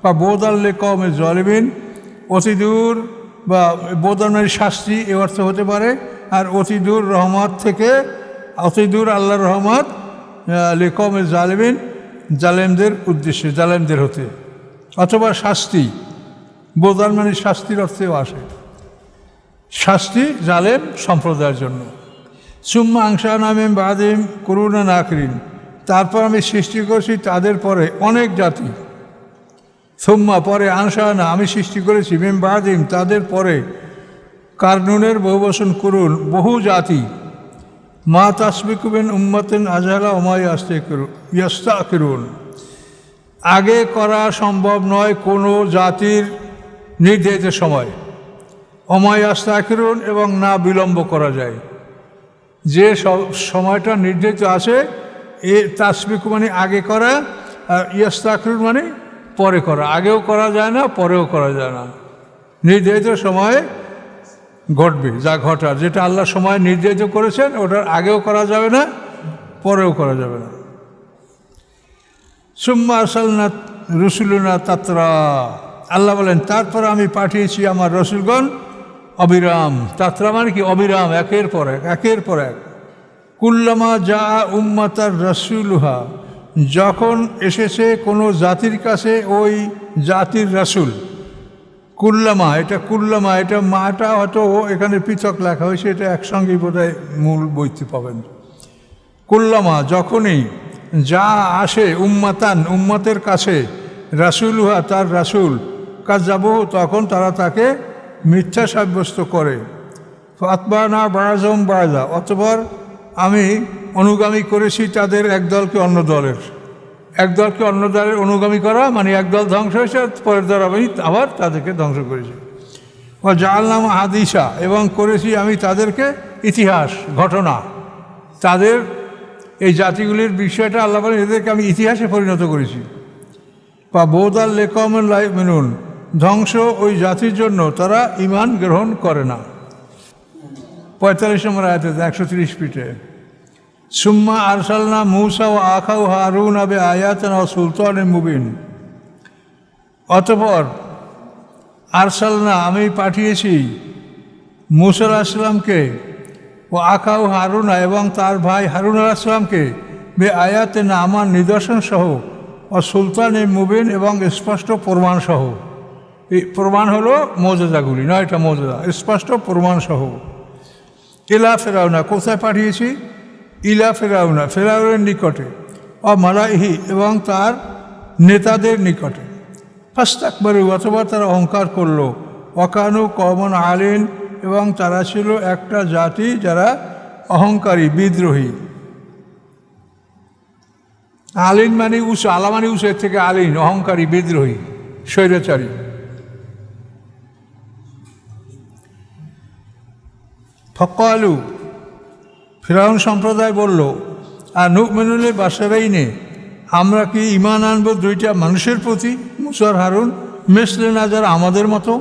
বা বোদাল লিকওমিজ জালিমিন, অতি দূর, বা বোদাল মানে শাস্তি, এ অর্থ হতে পারে। আর অতি দূর রহমত থেকে, অতি দূর আল্লাহর রহমত, লিকওমিজ জালিমিন, জালেমদের উদ্দেশ্যে, জালেমদের হতে, অথবা শাস্তি। বোদাল মানে শাস্তির অর্থেও আসে, শাস্তি জালেম সম্প্রদায়ের জন্য। সুম্মা আনশা'না মিন বা'দিহিম কুরুনান আখরিন, তারপর আমি সৃষ্টি করছি তাদের পরে অনেক জাতি। সুম্মা, পরে, আনশা'না আমি সৃষ্টি করেছি, মিন বা'দিহিম তাদের পরে, কারনুনের বহুবচন কুরুন বহু জাতি। মা তাসবিকু মিন উম্মাতিন আজহালা ওয়া মা ইয়াস্তাখিরুন, আগে করা সম্ভব নয় কোনো জাতির নির্ধারিত সময়। ওয়া মা ইয়াস্তাখিরুন, এবং না বিলম্ব করা যায়। যে সময়টা নির্ধারিত আছে, এ তাসবিকু মানে আগে করা, আর ইয়াস্তাখিরুন মানে পরে করা। আগেও করা যায় না, পরেও করা যায় না। নির্ধারিত সময়ে ঘটবে যা ঘটার, যেটা আল্লাহ সময় নির্ধারিত করেছেন, ওটার আগেও করা যাবে না, পরেও করা যাবে না। সুম্মা আরসালনা রুসুলুনা তাতরা, আল্লাহ বলেন তারপর আমি পাঠিয়েছি আমার রসুলগণ অবিরাম। তাতরা মানে কি? অবিরাম, একের পর এক, একের পর এক। কুল্লামা যা উম্মাতার রাসূলুহা, যখন এসেছে কোনো জাতির কাছে ওই জাতির রাসূল, কুল্লামা, এটা মাটা হয়তো এখানে পৃথক লেখা হয়েছে, এটা একসঙ্গেই বোধহয় মূল বইতে পাবেন। কুল্লামা, যখনই যা আসে উম্মতের কাছে রাসূলুহা, তার রাসূল, কাযযাবুহু, তখন তারা তাকে মিথ্যা সাব্যস্ত করে। ফাতবানা বাযুহুম বাযা, অতঃপর আমি অনুগামী করেছি তাদের একদলকে অন্য দলের। একদলকে অন্য দলের অনুগামী করা মানে একদল ধ্বংস হয়েছে, পরের দল আমি আবার তাদেরকে ধ্বংস করেছি। ও জাআলনাহুম হাদিসা, এবং করেছি আমি তাদেরকে ইতিহাস, ঘটনা। তাদের এই জাতিগুলির বিষয়টা আল্লাহ বলেন এদেরকে আমি ইতিহাসে পরিণত করেছি। বা বৌদাল লিকওমিন লা ইউমিনুন, ধ্বংস ওই জাতির জন্য তারা ঈমান গ্রহণ করে না। 45 নম্বর আয়াতে 130 পিঠে। সুম্মা আরসালনা মূসা ওয়া আখাহু হারুন বিআয়াতিনা ওয়া সুলতানিন মুবিন, অতঃপর আরসালনা, আমি পাঠিয়েছি মূসা আলাইহিস সালামকে, ও আখাহু হারুনা, এবং তার ভাই হারুন আলাইহিস সালামকে, বিআয়াতিনা, আমার নিদর্শন সহ, ও সুলতানিন মুবিন, এবং স্পষ্ট প্রমাণ সহ। এই প্রমাণ হলো মোজেজাগুলি, 9টা মোজেজা, স্পষ্ট প্রমাণ সহ। ইলা ফেরাউনা, কোথায় পাঠিয়েছি? ইলা ফেরাউনা, ফেরাউনের নিকটে, ও মালাইহি, এবং তার নেতাদের নিকটে। ফাস্তাকবারু, অথবা তারা অহংকার করল। ওয়াকানু কওমান আলিন, এবং তারা ছিল একটা জাতি যারা অহংকারী, বিদ্রোহী। আলিন মানে উঁচু, আলা মানে উঁচু, এর থেকে আলিন, অহংকারী, বিদ্রোহী, স্বৈরাচারী। ফকালু, ফিরআউন সম্প্রদায় বলল, আর নুমিনুল বাশারাইনে, আমরা কি ঈমান আনবো দুইটা মানুষের প্রতি, মূসা আর হারুন, মিসলিনা, যারা আমাদের মতো।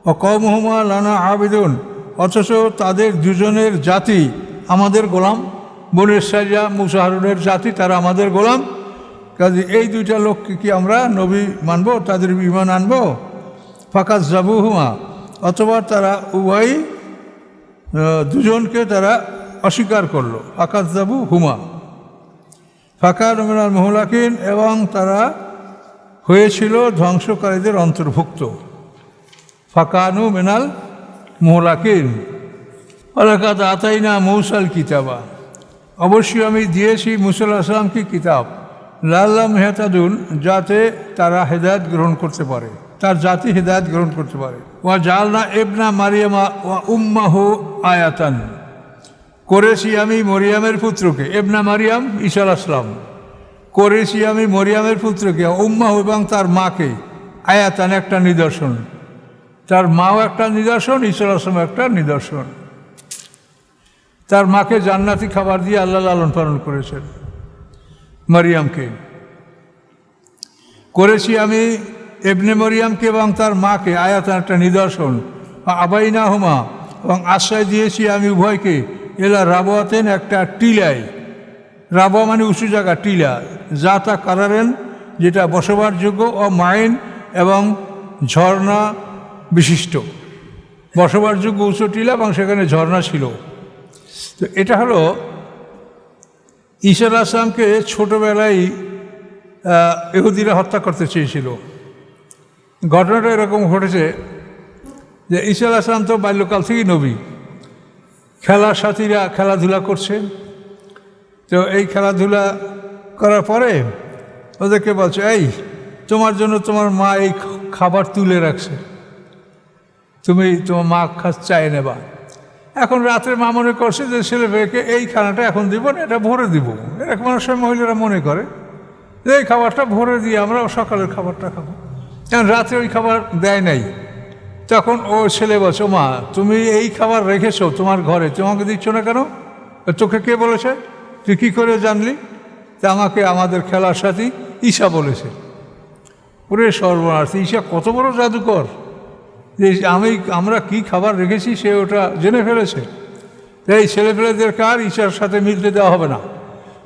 ও কওমুহুমা লানা আবিদুন, অথচ তাদের দুজনের জাতি আমাদের গোলাম। বনী ইসরাঈল, মূসা হারুনের জাতি, তারা আমাদের গোলাম। কাজে এই দুইটা লোককে কি আমরা নবী মানবো, তাদের ঈমান আনবো? ফাকাযযাবুহুমা, অথবা তারা উভয়ই দুজনকে তারা অস্বীকার করলো। ফাকাযযাবুহুমা ফাকানু মিনাল মুহলাকিন, এবং তারা হয়েছিল ধ্বংসকারীদের অন্তর্ভুক্ত। ফাকানু মিনাল মুহলাকিন। ওয়ালাকাদ আতাইনা মূসাল কিতাবা, অবশ্যই আমি দিয়েছি মূসা আলাইহিস সালামকে কিতাব, লাআল্লাহুম ইয়াহতাদুন, যাতে তারা হেদায়েত গ্রহণ করতে পারে, তার জাতি হেদায়েত গ্রহণ করতে পারে। ওয়া জাআলনা ইবনা মারিয়ামা ওয়া উম্মাহু আয়াতান, করেছি আমি মরিয়ামের পুত্রকে, ইবনা মারিয়াম ঈসা আলাইহিস সালাম, করেছি আমি মরিয়ামের পুত্রকে, উম্মাহু, এবং তার মাকে, আয়াতান, একটা নিদর্শন। তার মাও একটা নিদর্শন, ঈসা আলাইহিস সালাম একটা নিদর্শন। তার মাকে জান্নাতি খাবার দিয়ে আল্লাহ লালন পালন করেছেন। মরিয়ামকে করেছি আমি, ইবনে মরিয়ামকে এবং তার মাকে, আয়াত, একটা নিদর্শন। আবাইনাহুমা, এবং আশ্রয় দিয়েছি আমি উভয়কে, এলা রাবাতেন, একটা টিলায়। রাবা মানে উঁচু জায়গা, টিলা। জাতা কারারেন, যেটা বসবাসযোগ্য, ও মাইন, এবং ঝর্ণা বিশিষ্ট, বসবাসযোগ্য উঁচু টিলা, এবং সেখানে ঝর্ণা ছিল। তো এটা হলো ঈসা আলাইহিস সালামকে ছোটোবেলায় ইহুদিরা হত্যা করতে চেয়েছিল। ঘটনাটা এরকম ঘটেছে যে ঈসা আলাইহিস সালাম তো বাল্যকাল থেকেই নবী, খেলার সাথীরা খেলাধুলা করছে। তো এই খেলাধুলা করার পরে ওদেরকে বলছে, এই তোমার জন্য তোমার মা এই খাবার তুলে রাখছে, তুমি তোমার মা চাই নেবা। এখন রাত্রে মা মনে করছে যে ছেলে মেয়েকে এই খানাটা এখন দিব না, এটা ভরে দিব। এরকম অনেক সময় মহিলারা মনে করে যে এই খাবারটা ভরে দিয়ে আমরা সকালের খাবারটা খাবো। এখন রাত্রে ওই খাবার দেয় নাই। তখন ও ছেলে বলছে, মা তুমি এই খাবার রেখেছো তোমার ঘরে, তোমাকে দিচ্ছ না কেন? তোকে কে বলেছে? তুই কী করে জানলি? তা আমাকে আমাদের খেলার সাথী ঈশা বলেছে। পুরে সর্বনাশ, ঈশা কত বড় জাদুকর যে আমরা কি খাবার রেখেছি সে ওটা জেনে ফেলেছে। এই ছেলেপেলেদের কার ঈশার সাথে মিলতে দেওয়া হবে না।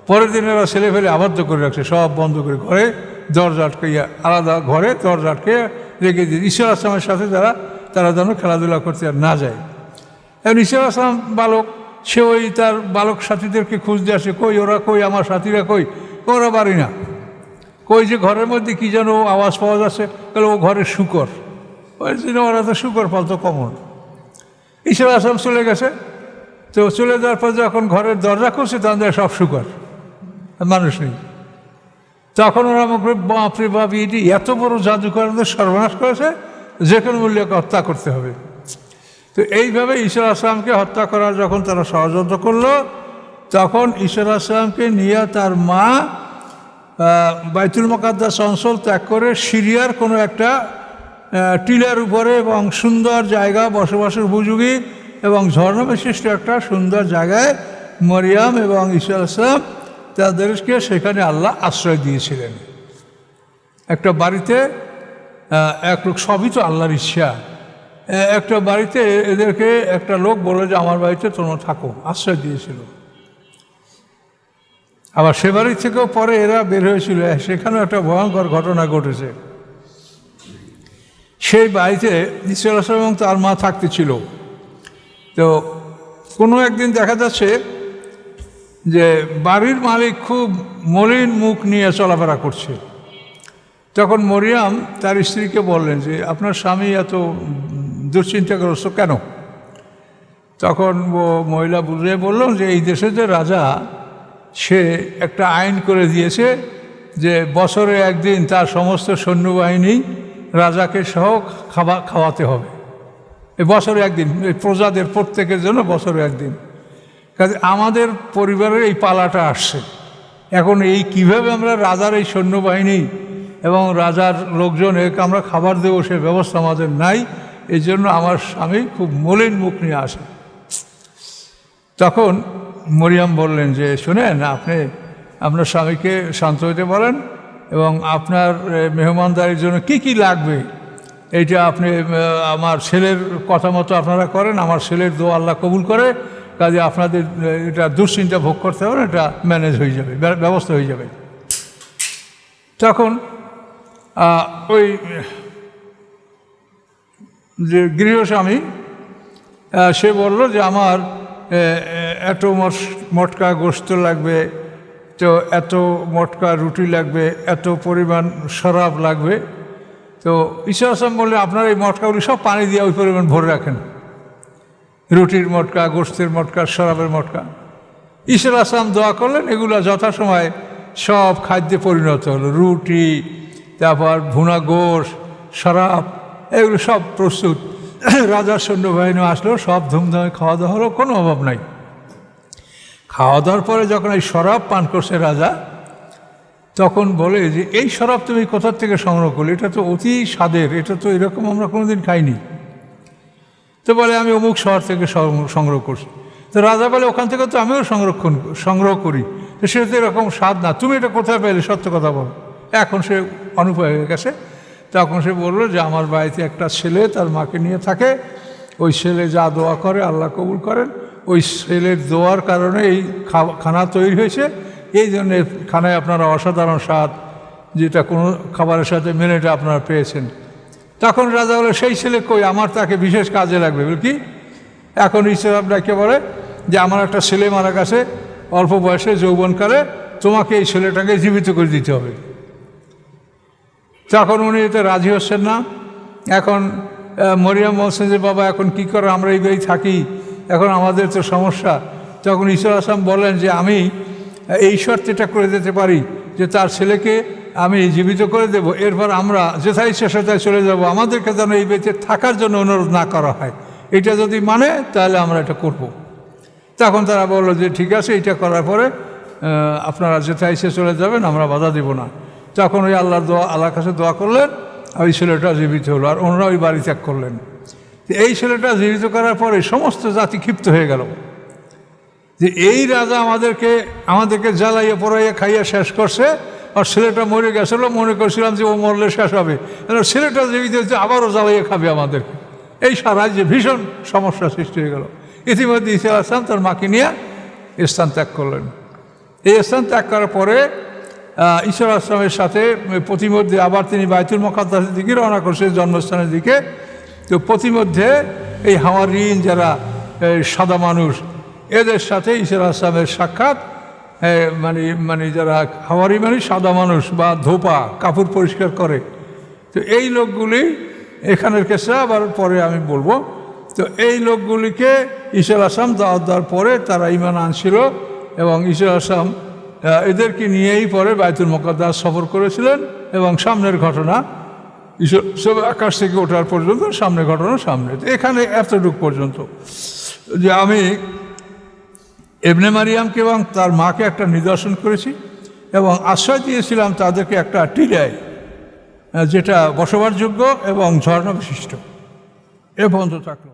পরের দিন এরা ছেলেপেলে আবদ্ধ করে রাখছে, সব বন্ধ করে ঘরে দরজা আটকাইয়া, আলাদা ঘরে দরজা আটকে রেখে দিয়ে ঈসা আলাইহিস সালামের সাথে তারা যেন খেলাধুলা করতে আর না যায়। এখন ঈসা আলাইহিস সালাম বালক, সে ওই তার বালক সাথীদেরকে খুঁজতে আসে, কই ওরা, কই আমার সাথীরা, কই ওরা বাড়ি না, কই যে ঘরের মধ্যে কী যেন আওয়াজ পাওয়া যাচ্ছে, তাহলে ও ঘরের শূকর। ওই জন্য ওরা তো শুকর পালতো কমন। ঈসা আলাইহিস সালাম চলে গেছে, তো চলে যাওয়ার পর যখন ঘরের দরজা খুলছে তখন সব শুকর, মানুষ নেই। তখন ওরা মুখে বাপরে বাপ, এটি এত বড় জাদুকর সর্বনাশ করেছে, যে কোনো মূল্যে হত্যা করতে হবে। তো এইভাবে ঈসা আলাইহিস সালামকে হত্যা করার যখন তারা ষড়যন্ত্র করলো, তখন ঈসা আলাইহিস সালামকে নিয়ে তার মা বাইতুল মুকাদ্দাস অঞ্চল ত্যাগ করে সিরিয়ার কোনো একটা টিলার উপরে এবং সুন্দর জায়গা, বসবাসের উপযোগী এবং ঝর্ণা বিশিষ্ট একটা সুন্দর জায়গায় মরিয়াম এবং ঈসা আলাইহিস সালাম তাদেরকে সেখানে আল্লাহ আশ্রয় দিয়েছিলেন। একটা বাড়িতে এক লোক, সবই তো আল্লাহর ইচ্ছা, একটা বাড়িতে এদেরকে একটা লোক বলে যে আমার বাড়িতে তোমরা থাকো, আশ্রয় দিয়েছিল। আবার সে বাড়ি থেকেও পরে এরা বের হয়েছিল, সেখানেও একটা ভয়ঙ্কর ঘটনা ঘটেছে। সেই বাড়িতে ঈসা আলাইহিস সালাম এবং তার মা থাকতে ছিল। তো কোনো একদিন দেখা যাচ্ছে যে বাড়ির মালিক খুব মলিন মুখ নিয়ে চলাফেরা করছে। তখন মরিয়াম তার স্ত্রীকে বললেন যে আপনার স্বামী এত দুশ্চিন্তাগ্রস্ত কেন? তখন ও মহিলা বুঝে বলল যে এই দেশে যে রাজা, সে একটা আইন করে দিয়েছে যে বছরে একদিন তার সমস্ত সৈন্যবাহিনী রাজাকে সহ খাওয়াতে হবে। এই বছরে একদিন, এই প্রজাদের প্রত্যেকের জন্য বছরে একদিন। কাজে আমাদের পরিবারের এই পালাটা আসছে, এখন এই কিভাবে আমরা রাজার এই সৈন্যবাহিনী এবং রাজার লোকজন একে আমরা খাবার দেবো, সে ব্যবস্থা আমাদের নাই। এই জন্য আমার স্বামী খুব মলিন মুখ নিয়ে আসে। তখন মরিয়াম বললেন যে শুনেন, আপনি আপনার স্বামীকে শান্ত হইতে বলেন এবং আপনার মেহমানদারির জন্য কি কি লাগবে এইটা আপনি আমার ছেলের কথা মতো আপনারা করেন, আমার ছেলের দোয়া আল্লাহ কবুল করে। কাজে আপনাদের এটা দুশ্চিন্তা ভোগ করতে হবে, এটা ম্যানেজ হয়ে যাবে, ব্যবস্থা হয়ে যাবে। তখন ওই যে গৃহস্বামী সে বলল যে আমার এত মটকা গোশত লাগবে, তো এত মটকা রুটি লাগবে, এত পরিমাণ শরাব লাগবে। তো ঈসা আলাইহিস সালাম বললে আপনার এই মটকাগুলি সব পানি দিয়ে ওই পরিমাণ ভরে রাখেন, রুটির মটকা, গোশতের মটকা, শরাবের মটকা। ঈসা আলাইহিস সালাম দোয়া করলেন, এগুলো যথাসময়ে সব খাদ্যে পরিণত হলো। রুটি, তারপর ভুনা গোশ, শরাব, এগুলো সব প্রস্তুত। রাজার সৈন্যবাহিনী আসলো, সব ধুমধামে খাওয়া দাওয়া হলো, কোনো অভাব নাই। খাওয়া দাওয়ার পরে যখন এই শরাব পান করছে রাজা, তখন বলে যে এই শরাব তুমি কোথার থেকে সংগ্রহ করলে? এটা তো অতি স্বাদের, এটা তো এরকম আমরা কোনোদিন খাইনি। তো বলে আমি অমুক শহর থেকে সংগ্রহ করছি। তো রাজা বলে ওখান থেকে তো আমিও সংগ্রহ করি, তো সেটা তো এরকম স্বাদ না, তুমি এটা কোথায় পেলে, সত্য কথা বলো। এখন সে অনুভব হয়ে গেছে। তখন সে বললো যে আমার বাড়িতে একটা ছেলে তার মাকে নিয়ে থাকে, ওই ছেলে যা দোয়া করে আল্লাহ কবুল করেন, ওই ছেলের দোয়ার কারণে এই খানা তৈরি হয়েছে। এই জন্যে খানায় আপনারা অসাধারণ স্বাদ, যেটা কোনো খাবারের সাথে মেলেটা আপনারা পেয়েছেন। তখন রাজা বলে সেই ছেলে কই, আমার তাকে বিশেষ কাজে লাগবে। বলে কি? এখন ঈশ্বর আপনাকে বলে যে আমার একটা ছেলে মারা গেছে অল্প বয়সে, যৌবনকালে, তোমাকে এই ছেলেটাকে জীবিত করে দিতে হবে। তখন উনি এতে রাজি হচ্ছেন না। এখন মরিয়াম বলছেন যে বাবা এখন কী করে, আমরা এই বাড়ি থাকি, এখন আমাদের তো সমস্যা। তখন ঈসা আলাইহিস সালাম বলেন যে আমি এই শর্তটা করে দিতে পারি যে তার ছেলেকে আমি জীবিত করে দেব, এরপর আমরা যেথায় ইচ্ছা সেথায় চলে যাব, আমাদেরকে যেন এই বাড়িতে থাকার জন্য অনুরোধ না করা হয়। এটা যদি মানে তাহলে আমরা এটা করব। তখন তারা বললো যে ঠিক আছে, এটা করার পরে আপনারা যেথায় ইচ্ছে চলে যাবেন, আমরা বাধা দেব না। তখন ওই আল্লাহর কাছে দোয়া করলেন, ওই ছেলেটা জীবিত হলো, আর ওনারা ওই বাড়ি ত্যাগ করলেন। এই ছেলেটা জীবিত করার পরে সমস্ত জাতি ক্ষিপ্ত হয়ে গেল যে এই রাজা আমাদেরকে জ্বালাইয়া পড়াইয়া খাইয়া শেষ করছে, আর ছেলেটা মরে গেছিলো, মনে করছিলাম যে ও মরলে শেষ হবে, ছেলেটা জীবিত হচ্ছে আবারও জ্বালাইয়া খাবে আমাদেরকে। এই রাজ্যে ভীষণ সমস্যা সৃষ্টি হয়ে গেল। ইতিমধ্যে ঈসা আলাইহিস সালাম তার মাকে নিয়ে স্থান ত্যাগ করলেন। এই স্থান ত্যাগ করার পরে ঈসা আলাইহিস সালামের সাথে প্রতিমধ্যে আবার তিনি বাইতুল মুকাদ্দাসের দিকে রওনা করছেন, জন্মস্থানের দিকে। তো প্রতিমধ্যে এই হাওয়ারিন যারা সাদা মানুষ, এদের সাথে ঈসা আলাইহিস সালামের সাক্ষাৎ, মানে যারা হাওয়ারি মানে সাদা মানুষ বা ধোপা, কাপড় পরিষ্কার করে, তো এই লোকগুলি এখানের কেসটা আবার পরে আমি বলবো। তো এই লোকগুলিকে ঈসা আলাইহিস সালাম দাওয়াত দেওয়ার পরে তারা ঈমান আনছিল এবং ঈসা আলাইহিস সালাম এদেরকে নিয়েই পরে বাইতুল মুকাদ্দাস সফর করেছিলেন। এবং সামনের ঘটনা সব আকাশ থেকে ওঠার পর্যন্ত সামনের ঘটনা সামনে। এখানে এতটুক পর্যন্ত যে আমি ইবনে মারিয়ামকে এবং তার মাকে একটা নিদর্শন করেছি এবং আশ্রয় দিয়েছিলাম তাদেরকে একটা টিলায়, যেটা বসবাসযোগ্য এবং ঝর্ণা বিশিষ্ট। এ পর্যন্ত থাকলো।